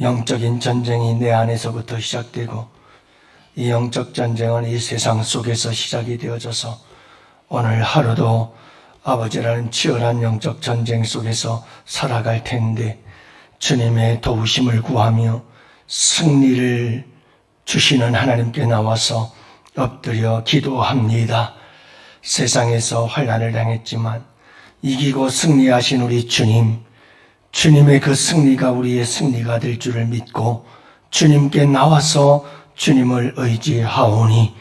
영적인 전쟁이 내 안에서부터 시작되고 이 영적 전쟁은 이 세상 속에서 시작이 되어져서 오늘 하루도 아버지라는 치열한 영적 전쟁 속에서 살아갈 텐데 주님의 도우심을 구하며 승리를 주시는 하나님께 나와서 엎드려 기도합니다. 세상에서 환난을 당했지만 이기고 승리하신 우리 주님, 주님의 그 승리가 우리의 승리가 될 줄을 믿고 주님께 나와서 주님을 의지하오니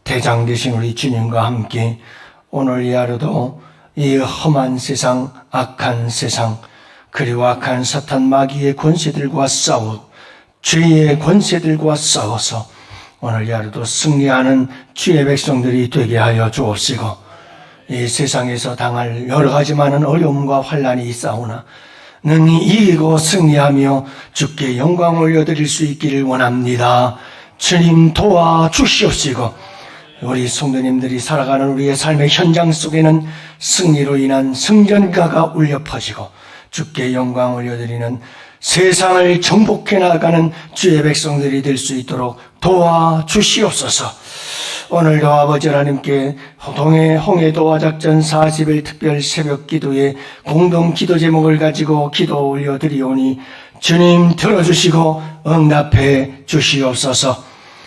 대장 되신 우리 주님과 함께 오늘 이 하루도 이 험한 세상, 악한 세상, 그리고 악한 사탄 마귀의 권세들과 죄의 권세들과 싸워서 오늘 이 하루도 승리하는 주의 백성들이 되게 하여 주옵시고, 이 세상에서 당할 여러 가지 많은 어려움과 환난이 있사오나 능히 이기고 승리하며 주께 영광 올려드릴 수 있기를 원합니다. 주님 도와주시옵시고, 우리 성도님들이 살아가는 우리의 삶의 현장 속에는 승리로 인한 승전가가 울려 퍼지고 주께 영광 올려드리는 세상을 정복해 나가는 주의 백성들이 될 수 있도록 도와주시옵소서. 오늘도 아버지 하나님께 홍해도와 작전 40일 특별 새벽 기도에 공동 기도 제목을 가지고 기도 올려드리오니 주님 들어주시고 응답해 주시옵소서.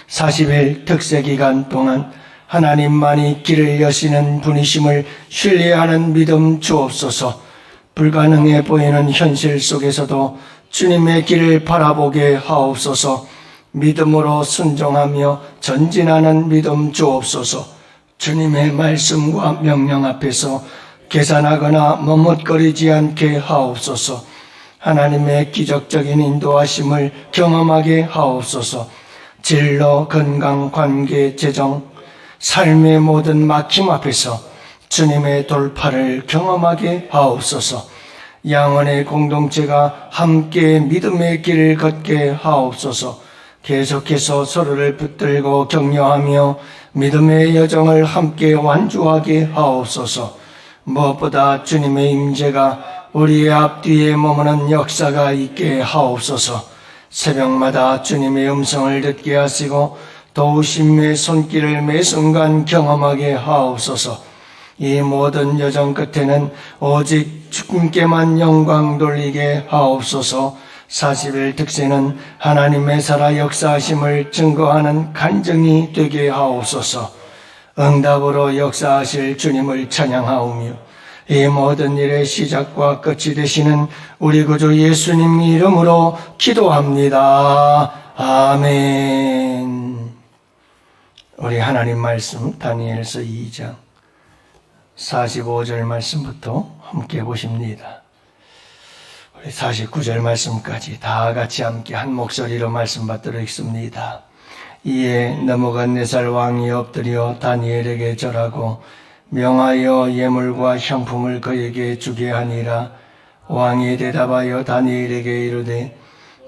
40일 특세 기간 동안 하나님만이 길을 여시는 분이심을 신뢰하는 믿음 주옵소서. 불가능해 보이는 현실 속에서도 주님의 길을 바라보게 하옵소서. 믿음으로 순종하며 전진하는 믿음 주옵소서. 주님의 말씀과 명령 앞에서 계산하거나 머뭇거리지 않게 하옵소서. 하나님의 기적적인 인도하심을 경험하게 하옵소서. 진로, 건강, 관계, 재정, 삶의 모든 막힘 앞에서 주님의 돌파를 경험하게 하옵소서. 양원의 공동체가 함께 믿음의 길을 걷게 하옵소서. 계속해서 서로를 붙들고 격려하며 믿음의 여정을 함께 완주하게 하옵소서. 무엇보다 주님의 임재가 우리의 앞뒤에 머무는 역사가 있게 하옵소서. 새벽마다 주님의 음성을 듣게 하시고 도우심의 손길을 매 순간 경험하게 하옵소서. 이 모든 여정 끝에는 오직 주님께만 영광 돌리게 하옵소서. 40일 특세는 하나님의 살아 역사하심을 증거하는 간증이 되게 하옵소서. 응답으로 역사하실 주님을 찬양하오며 이 모든 일의 시작과 끝이 되시는 우리 구주 예수님 이름으로 기도합니다. 아멘. 우리 하나님 말씀 다니엘서 2장 45절 말씀부터 함께 보십니다. 우리 49절 말씀까지 다 같이 함께 한 목소리로 말씀 받들어 읽습니다. 이에 느부갓네살 왕이 엎드려 다니엘에게 절하고 명하여 예물과 향품을 그에게 주게 하니라. 왕이 대답하여 다니엘에게 이르되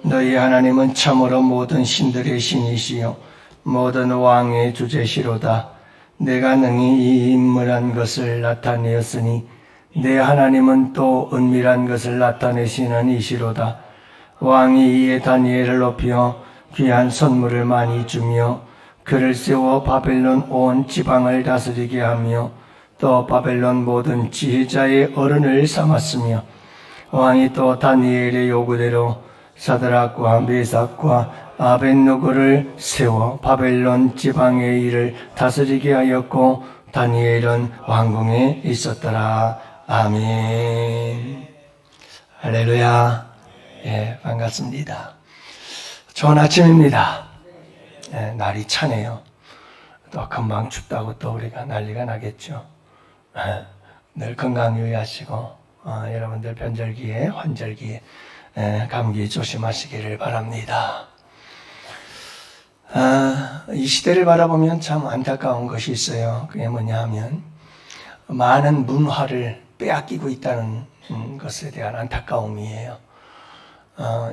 너희 하나님은 참으로 모든 신들의 신이시요 모든 왕의 주제시로다. 내가 능히 이 인물한 것을 나타내었으니 내 하나님은 또 은밀한 것을 나타내시는 이시로다. 왕이 이에 다니엘을 높여 귀한 선물을 많이 주며 그를 세워 바벨론 온 지방을 다스리게 하며 또 바벨론 모든 지혜자의 어른을 삼았으며 왕이 또 다니엘의 요구대로 사드락과 메삭과 아벳느고를 세워 바벨론 지방의 일을 다스리게 하였고 다니엘은 왕궁에 있었더라. 아멘. 할렐루야. 예, 반갑습니다. 좋은 아침입니다. 예, 날이 차네요. 또 금방 춥다고 또 우리가 난리가 나겠죠. 늘 건강 유의하시고 여러분들 변절기에 환절기에 감기 조심하시기를 바랍니다. 이 시대를 바라보면 참 안타까운 것이 있어요. 그게 뭐냐 하면 많은 문화를 빼앗기고 있다는 것에 대한 안타까움이에요.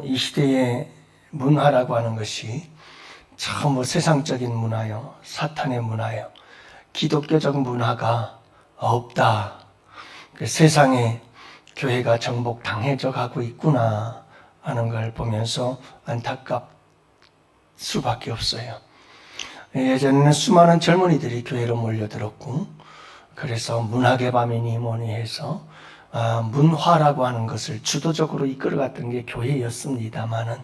이 시대의 문화라고 하는 것이 참 세상적인 문화요, 사탄의 문화요, 기독교적 문화가 없다. 세상에 교회가 정복당해져 가고 있구나 하는 걸 보면서 안타깝 수밖에 없어요. 예전에는 수많은 젊은이들이 교회로 몰려들었고, 그래서 문학의 밤이니 뭐니 해서 문화라고 하는 것을 주도적으로 이끌어갔던 게 교회였습니다만은,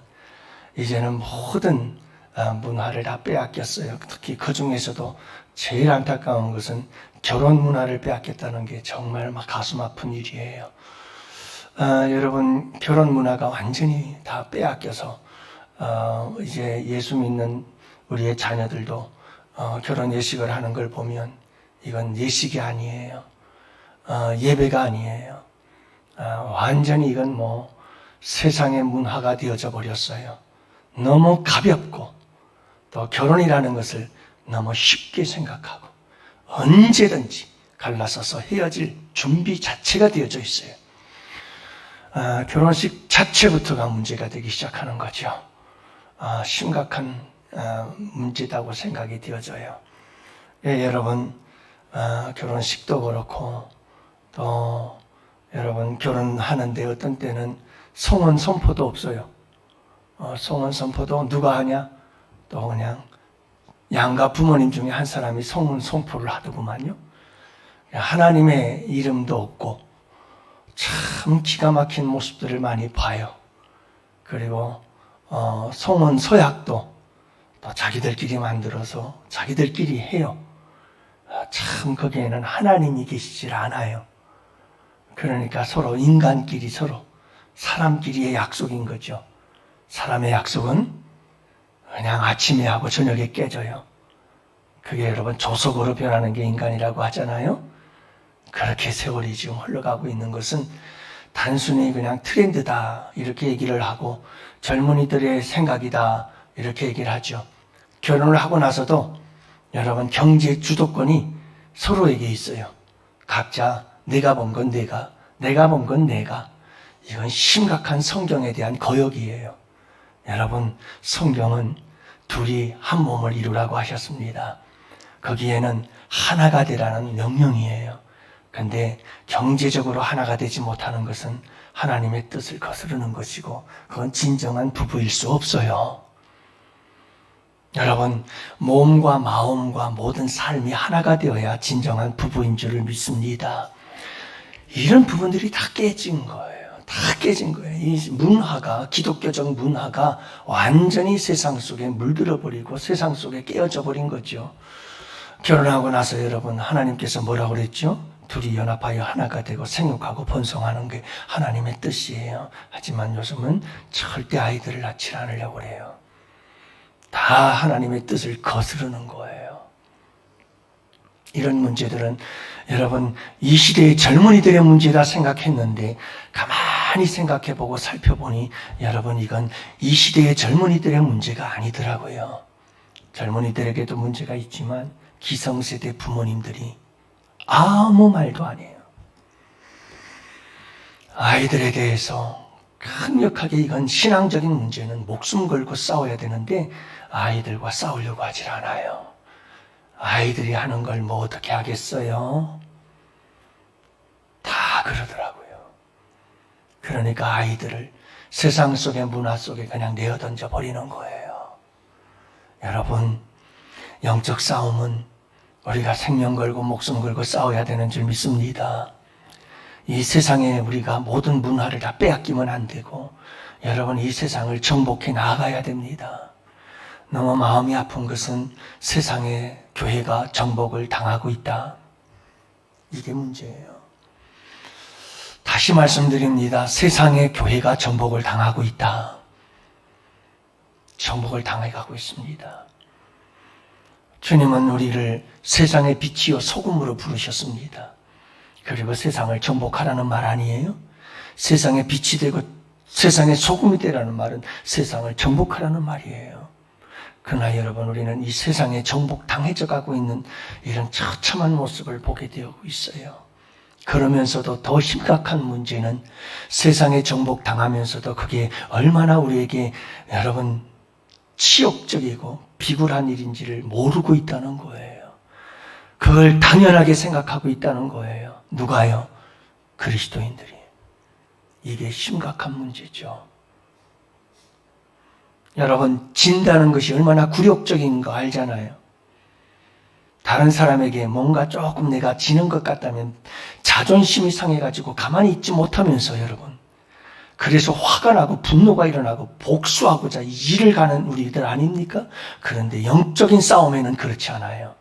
이제는 모든 문화를 다 빼앗겼어요. 특히 그 중에서도 제일 안타까운 것은 결혼 문화를 빼앗겼다는 게 정말 막 가슴 아픈 일이에요. 여러분, 결혼 문화가 완전히 다 빼앗겨서 이제 예수 믿는 우리의 자녀들도 결혼 예식을 하는 걸 보면 이건 예식이 아니에요. 예배가 아니에요. 완전히 이건 뭐 세상의 문화가 되어져 버렸어요. 너무 가볍고 또 결혼이라는 것을 너무 쉽게 생각하고 언제든지 갈라서서 헤어질 준비 자체가 되어져 있어요. 결혼식 자체부터가 문제가 되기 시작하는 거죠. 심각한 문제다고 생각이 되어져요. 예, 여러분, 결혼식도 그렇고 또 여러분 결혼하는데 어떤 때는 성혼 선포도 없어요. 성혼 선포도 누가 하냐? 또 그냥 양가 부모님 중에 한 사람이 성혼 선포를 하더구만요. 하나님의 이름도 없고 참 기가 막힌 모습들을 많이 봐요. 그리고 성혼 서약도 또 자기들끼리 만들어서 자기들끼리 해요. 참 거기에는 하나님이 계시질 않아요. 그러니까 서로 인간끼리 서로 사람끼리의 약속인 거죠. 사람의 약속은 그냥 아침에 하고 저녁에 깨져요. 그게 여러분 조석으로 변하는 게 인간이라고 하잖아요. 그렇게 세월이 지금 흘러가고 있는 것은 단순히 그냥 트렌드다 이렇게 얘기를 하고 젊은이들의 생각이다 이렇게 얘기를 하죠. 결혼을 하고 나서도 여러분 경제 주도권이 서로에게 있어요. 각자 내가 본 건 내가 본 건 내가. 이건 심각한 성경에 대한 거역이에요. 여러분, 성경은 둘이 한 몸을 이루라고 하셨습니다. 거기에는 하나가 되라는 명령이에요. 그런데 경제적으로 하나가 되지 못하는 것은 하나님의 뜻을 거스르는 것이고 그건 진정한 부부일 수 없어요. 여러분, 몸과 마음과 모든 삶이 하나가 되어야 진정한 부부인 줄을 믿습니다. 이런 부분들이 다 깨진 거예요. 다 깨진 거예요. 이 문화가, 기독교적 문화가 완전히 세상 속에 물들어 버리고 세상 속에 깨어져 버린 거죠. 결혼하고 나서 여러분, 하나님께서 뭐라고 그랬죠? 둘이 연합하여 하나가 되고 생육하고 번성하는 게 하나님의 뜻이에요. 하지만 요즘은 절대 아이들을 낳지 않으려고 그래요. 다 하나님의 뜻을 거스르는 거예요. 이런 문제들은 여러분 이 시대의 젊은이들의 문제다 생각했는데 가만히 생각해보고 살펴보니 여러분 이건 이 시대의 젊은이들의 문제가 아니더라고요. 젊은이들에게도 문제가 있지만 기성세대 부모님들이 아무 말도 안 해요. 아이들에 대해서 강력하게 이건 신앙적인 문제는 목숨 걸고 싸워야 되는데 아이들과 싸우려고 하질 않아요. 아이들이 하는 걸 뭐 어떻게 하겠어요? 다 그러더라고요. 그러니까 아이들을 세상 속의 문화 속에 그냥 내어던져 버리는 거예요. 여러분, 영적 싸움은 우리가 생명 걸고 목숨 걸고 싸워야 되는 줄 믿습니다. 이 세상에 우리가 모든 문화를 다 빼앗기면 안 되고 여러분 이 세상을 정복해 나가야 됩니다. 너무 마음이 아픈 것은 세상의 교회가 정복을 당하고 있다. 이게 문제예요. 다시 말씀드립니다. 세상의 교회가 정복을 당하고 있다. 정복을 당해가고 있습니다. 주님은 우리를 세상의 빛이요 소금으로 부르셨습니다. 그리고 세상을 정복하라는 말 아니에요? 세상의 빛이 되고 세상의 소금이 되라는 말은 세상을 정복하라는 말이에요. 그러나 여러분 우리는 이 세상에 정복당해져 가고 있는 이런 처참한 모습을 보게 되고 있어요. 그러면서도 더 심각한 문제는 세상에 정복당하면서도 그게 얼마나 우리에게 여러분 치욕적이고 비굴한 일인지를 모르고 있다는 거예요. 그걸 당연하게 생각하고 있다는 거예요. 누가요? 그리스도인들이. 이게 심각한 문제죠. 여러분, 진다는 것이 얼마나 굴욕적인 거 알잖아요. 다른 사람에게 뭔가 조금 내가 지는 것 같다면 자존심이 상해가지고 가만히 있지 못하면서 여러분, 그래서 화가 나고 분노가 일어나고 복수하고자 일을 가는 우리들 아닙니까? 그런데 영적인 싸움에는 그렇지 않아요.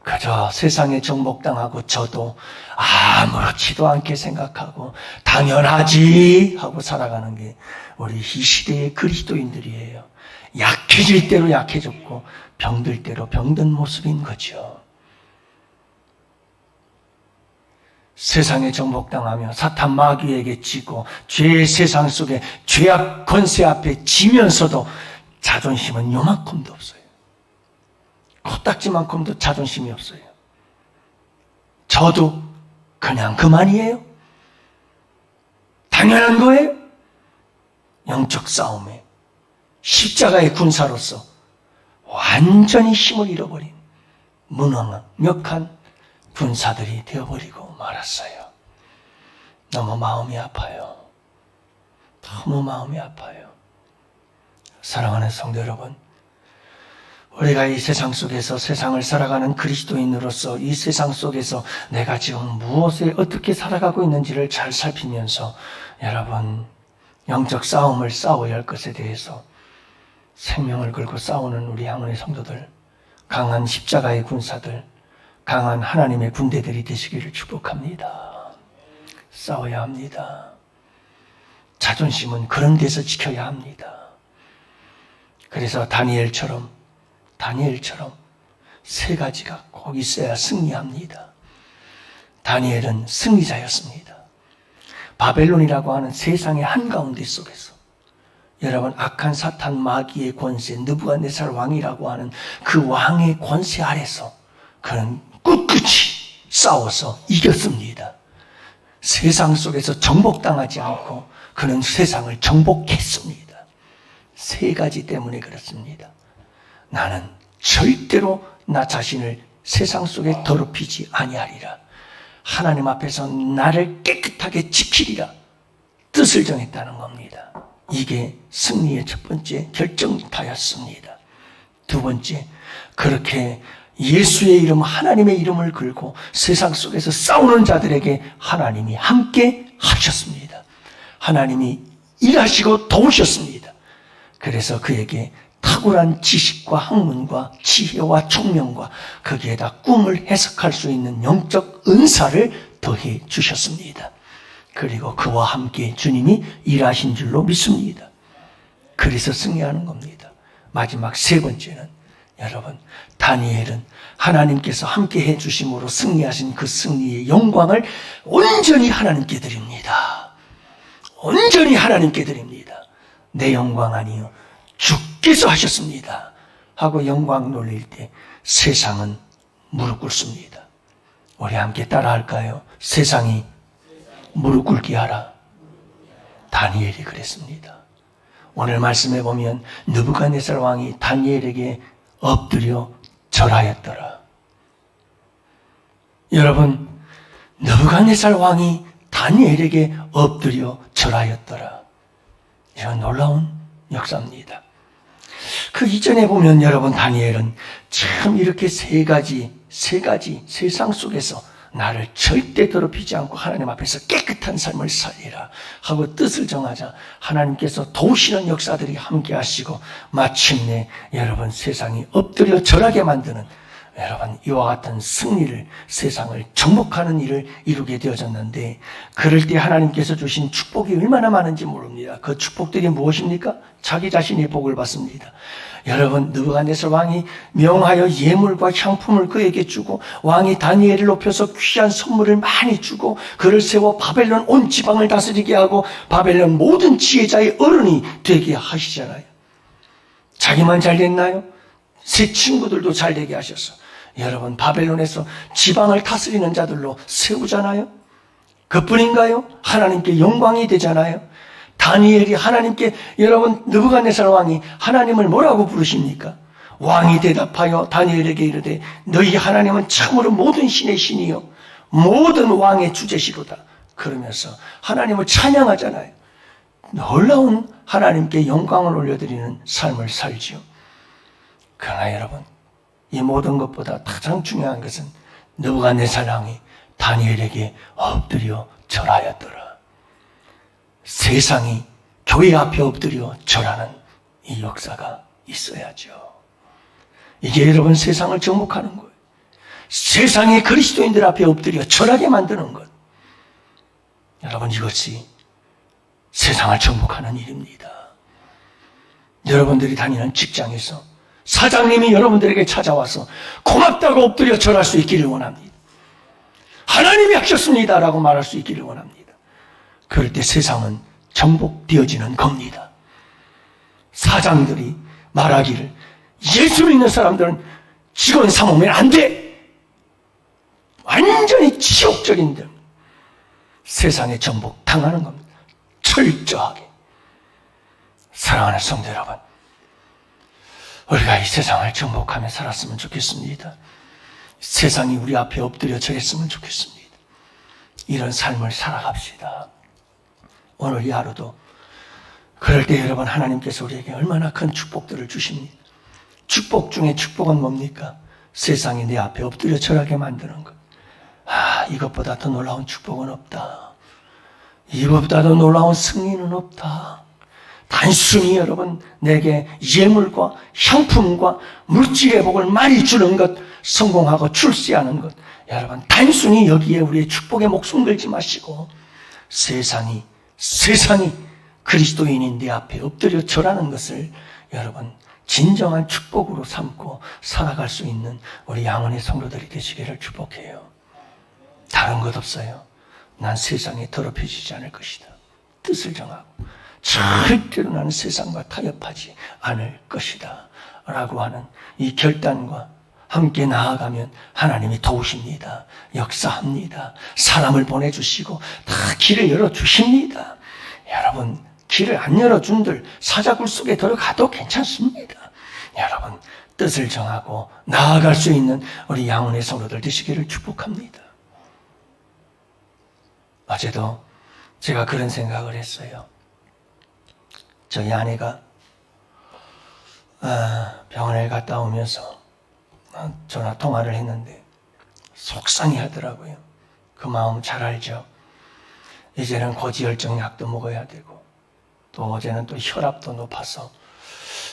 그저 세상에 정복당하고 저도 아무렇지도 않게 생각하고 당연하지 하고 살아가는 게 우리 이 시대의 그리스도인들이에요. 약해질 대로 약해졌고 병들 대로 병든 모습인 거죠. 세상에 정복당하며 사탄 마귀에게 지고 죄의 세상 속에 죄악 권세 앞에 지면서도 자존심은 요만큼도 없어요. 코딱지만큼도 자존심이 없어요. 저도 그냥 그만이에요. 당연한 거예요. 영적 싸움에 십자가의 군사로서 완전히 힘을 잃어버린 무능력한 군사들이 되어버리고 말았어요. 너무 마음이 아파요. 너무 마음이 아파요. 사랑하는 성도 여러분, 우리가 이 세상 속에서 세상을 살아가는 그리스도인으로서 이 세상 속에서 내가 지금 무엇에 어떻게 살아가고 있는지를 잘 살피면서 여러분, 영적 싸움을 싸워야 할 것에 대해서 생명을 걸고 싸우는 우리 향원의 성도들, 강한 십자가의 군사들, 강한 하나님의 군대들이 되시기를 축복합니다. 싸워야 합니다. 자존심은 그런 데서 지켜야 합니다. 그래서 다니엘처럼 세 가지가 꼭 있어야 승리합니다. 다니엘은 승리자였습니다. 바벨론이라고 하는 세상의 한가운데 속에서 여러분, 악한 사탄 마귀의 권세, 느부갓네살 왕이라고 하는 그 왕의 권세 아래서 그는 꿋꿋이 싸워서 이겼습니다. 세상 속에서 정복당하지 않고 그는 세상을 정복했습니다. 세 가지 때문에 그렇습니다. 나는 절대로 나 자신을 세상 속에 더럽히지 아니하리라. 하나님 앞에서 나를 깨끗하게 지키리라. 뜻을 정했다는 겁니다. 이게 승리의 첫 번째 결정타였습니다. 두 번째, 그렇게 예수의 이름, 하나님의 이름을 걸고 세상 속에서 싸우는 자들에게 하나님이 함께 하셨습니다. 하나님이 일하시고 도우셨습니다. 그래서 그에게 탁월한 지식과 학문과 지혜와 총명과 거기에다 꿈을 해석할 수 있는 영적 은사를 더해 주셨습니다. 그리고 그와 함께 주님이 일하신 줄로 믿습니다. 그래서 승리하는 겁니다. 마지막 세 번째는 여러분, 다니엘은 하나님께서 함께 해주심으로 승리하신 그 승리의 영광을 온전히 하나님께 드립니다. 온전히 하나님께 드립니다. 내 영광 아니요 주께서 하셨습니다 하고 영광 돌릴 때 세상은 무릎 꿇습니다. 우리 함께 따라 할까요? 세상이 무릎 꿇게 하라. 다니엘이 그랬습니다. 오늘 말씀해 보면 느부갓네살 왕이 다니엘에게 엎드려 절하였더라. 여러분, 느부갓네살 왕이 다니엘에게 엎드려 절하였더라. 이런 놀라운 역사입니다. 그 이전에 보면 여러분, 다니엘은 참 이렇게 세 가지 세상 속에서 나를 절대 더럽히지 않고 하나님 앞에서 깨끗한 삶을 살리라 하고 뜻을 정하자 하나님께서 도우시는 역사들이 함께 하시고 마침내 여러분, 세상이 엎드려 절하게 만드는 여러분, 이와 같은 승리를, 세상을 정복하는 일을 이루게 되어졌는데, 그럴 때 하나님께서 주신 축복이 얼마나 많은지 모릅니다. 그 축복들이 무엇입니까? 자기 자신의 복을 받습니다. 여러분, 느부갓네살 왕이 명하여 예물과 향품을 그에게 주고, 왕이 다니엘을 높여서 귀한 선물을 많이 주고, 그를 세워 바벨론 온 지방을 다스리게 하고 바벨론 모든 지혜자의 어른이 되게 하시잖아요. 자기만 잘 됐나요? 새 친구들도 잘 되게 하셔서 여러분, 바벨론에서 지방을 다스리는 자들로 세우잖아요. 그뿐인가요? 하나님께 영광이 되잖아요. 다니엘이 하나님께, 여러분, 느부갓네살 왕이 하나님을 뭐라고 부르십니까? 왕이 대답하여 다니엘에게 이르되 너희 하나님은 참으로 모든 신의 신이요 모든 왕의 주제시로다. 그러면서 하나님을 찬양하잖아요. 놀라운 하나님께 영광을 올려드리는 삶을 살지요. 그러나 여러분, 이 모든 것보다 가장 중요한 것은 느부갓네살 왕이 다니엘에게 엎드려 절하였더라. 세상이 교회 앞에 엎드려 절하는 이 역사가 있어야죠. 이게 여러분 세상을 정복하는 거예요. 세상의 그리스도인들 앞에 엎드려 절하게 만드는 것. 여러분, 이것이 세상을 정복하는 일입니다. 여러분들이 다니는 직장에서 사장님이 여러분들에게 찾아와서 고맙다고 엎드려 절할 수 있기를 원합니다. 하나님이 하셨습니다 라고 말할 수 있기를 원합니다. 그럴 때 세상은 정복되어지는 겁니다. 사장들이 말하기를 예수 믿는 사람들은 직원 삼으면 안 돼. 완전히 지옥적인 데 세상에 정복 당하는 겁니다. 철저하게. 사랑하는 성도 여러분, 우리가 이 세상을 정복하며 살았으면 좋겠습니다. 세상이 우리 앞에 엎드려 절했으면 좋겠습니다. 이런 삶을 살아갑시다. 오늘 이 하루도 그럴 때 여러분, 하나님께서 우리에게 얼마나 큰 축복들을 주십니다. 축복 중에 축복은 뭡니까? 세상이 내 앞에 엎드려 절하게 만드는 것. 이것보다 더 놀라운 축복은 없다. 이것보다 더 놀라운 승리는 없다. 단순히 여러분, 내게 예물과 향품과 물질의 복을 많이 주는 것, 성공하고 출세하는 것, 여러분 단순히 여기에 우리의 축복에 목숨 걸지 마시고 세상이 그리스도인인 내 앞에 엎드려 절하는 것을 여러분 진정한 축복으로 삼고 살아갈 수 있는 우리 양원의 성도들이 되시기를 축복해요. 다른 것 없어요. 난 세상에 더럽혀지지 않을 것이다. 뜻을 정하고 절대로 나는 세상과 타협하지 않을 것이다 라고 하는 이 결단과 함께 나아가면 하나님이 도우십니다. 역사합니다. 사람을 보내주시고 다 길을 열어주십니다. 여러분, 길을 안 열어준들 사자굴 속에 들어가도 괜찮습니다. 여러분, 뜻을 정하고 나아갈 수 있는 우리 양원의 성도들 되시기를 축복합니다. 어제도 제가 그런 생각을 했어요. 저희 아내가 병원에 갔다 오면서 전화 통화를 했는데 속상해 하더라고요. 그 마음 잘 알죠. 이제는 고지혈증 약도 먹어야 되고 또 어제는 또 혈압도 높아서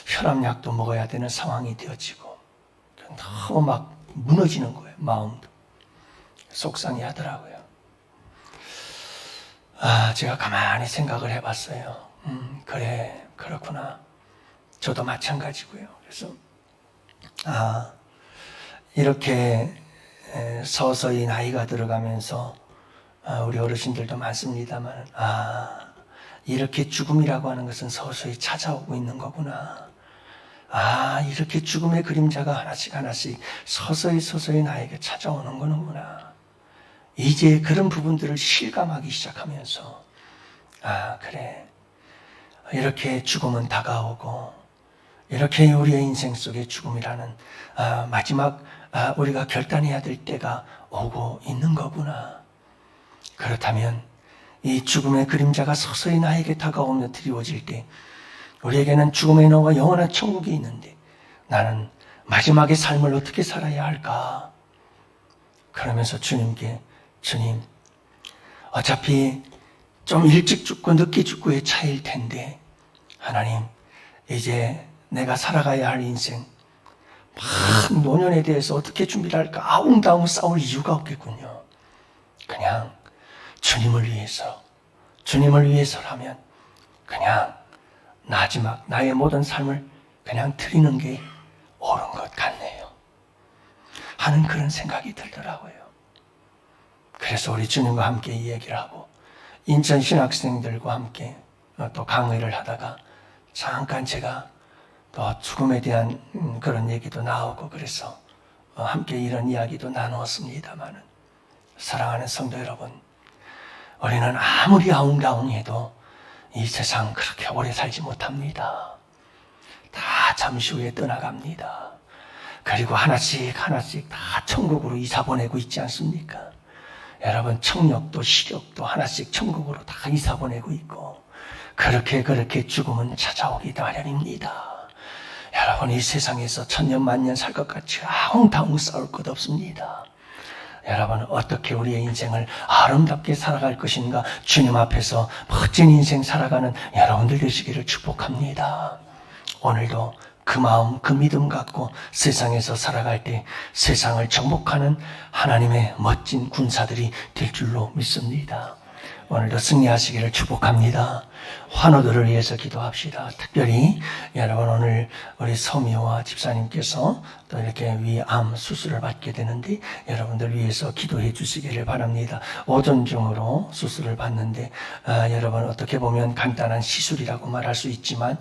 혈압약도 먹어야 되는 상황이 되어지고 너무 막 무너지는 거예요. 마음도. 속상해 하더라고요. 제가 가만히 생각을 해봤어요. 그래, 그렇구나. 저도 마찬가지고요. 그래서 이렇게 서서히 나이가 들어가면서 우리 어르신들도 많습니다만 이렇게 죽음이라고 하는 것은 서서히 찾아오고 있는 거구나. 이렇게 죽음의 그림자가 하나씩 서서히 나에게 찾아오는 거는구나. 이제 그런 부분들을 실감하기 시작하면서 그래, 이렇게 죽음은 다가오고 이렇게 우리의 인생 속에 죽음이라는 마지막 우리가 결단해야 될 때가 오고 있는 거구나. 그렇다면 이 죽음의 그림자가 서서히 나에게 다가오며 드리워질 때 우리에게는 죽음의 너와 영원한 천국이 있는데 나는 마지막의 삶을 어떻게 살아야 할까? 그러면서 주님께, 주님, 어차피 좀 일찍 죽고 늦게 죽고의 차이일 텐데 하나님, 이제 내가 살아가야 할 인생 막 노년에 대해서 어떻게 준비를 할까? 아웅다웅 싸울 이유가 없겠군요. 그냥 주님을 위해서라면 그냥 마지막 나의 모든 삶을 그냥 드리는 게 옳은 것 같네요 하는 그런 생각이 들더라고요. 그래서 우리 주님과 함께 이 얘기를 하고 인천 신학생들과 함께 또 강의를 하다가 잠깐 제가 또 죽음에 대한 그런 얘기도 나오고 그래서 함께 이런 이야기도 나누었습니다마는 사랑하는 성도 여러분, 우리는 아무리 아웅다웅해도 이 세상 그렇게 오래 살지 못합니다. 다 잠시 후에 떠나갑니다. 그리고 하나씩 다 천국으로 이사 보내고 있지 않습니까? 여러분, 청력도 시력도 하나씩 천국으로 다 이사 보내고 있고 그렇게 죽음은 찾아오기 마련입니다. 여러분, 이 세상에서 천년 만년 살 것 같이 아웅다웅 싸울 것 없습니다. 여러분, 어떻게 우리의 인생을 아름답게 살아갈 것인가, 주님 앞에서 멋진 인생 살아가는 여러분들 되시기를 축복합니다. 오늘도 그 마음, 그 믿음 갖고 세상에서 살아갈 때 세상을 정복하는 하나님의 멋진 군사들이 될 줄로 믿습니다. 오늘도 승리하시기를 축복합니다. 환우들을 위해서 기도합시다. 특별히 여러분, 오늘 우리 서미호와 집사님께서 또 이렇게 위암 수술을 받게 되는데 여러분들 위해서 기도해 주시기를 바랍니다. 오전 중으로 수술을 받는데 여러분, 어떻게 보면 간단한 시술이라고 말할 수 있지만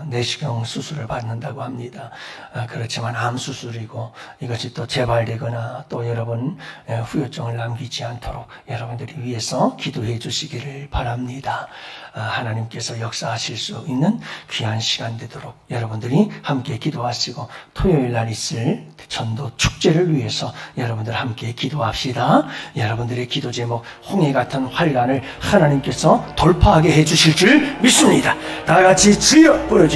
내시경 수술을 받는다고 합니다. 그렇지만 암 수술이고 이것이 또 재발되거나 또 여러분 후유증을 남기지 않도록 여러분들이 위해서 기도해 주시기를 바랍니다. 하나님께서 역사하실 수 있는 귀한 시간 되도록 여러분들이 함께 기도하시고, 토요일 날 있을 전도 축제를 위해서 여러분들 함께 기도합시다. 여러분들의 기도 제목, 홍해 같은 환란을 하나님께서 돌파하게 해주실 줄 믿습니다. 다 같이 즐겨 부르짖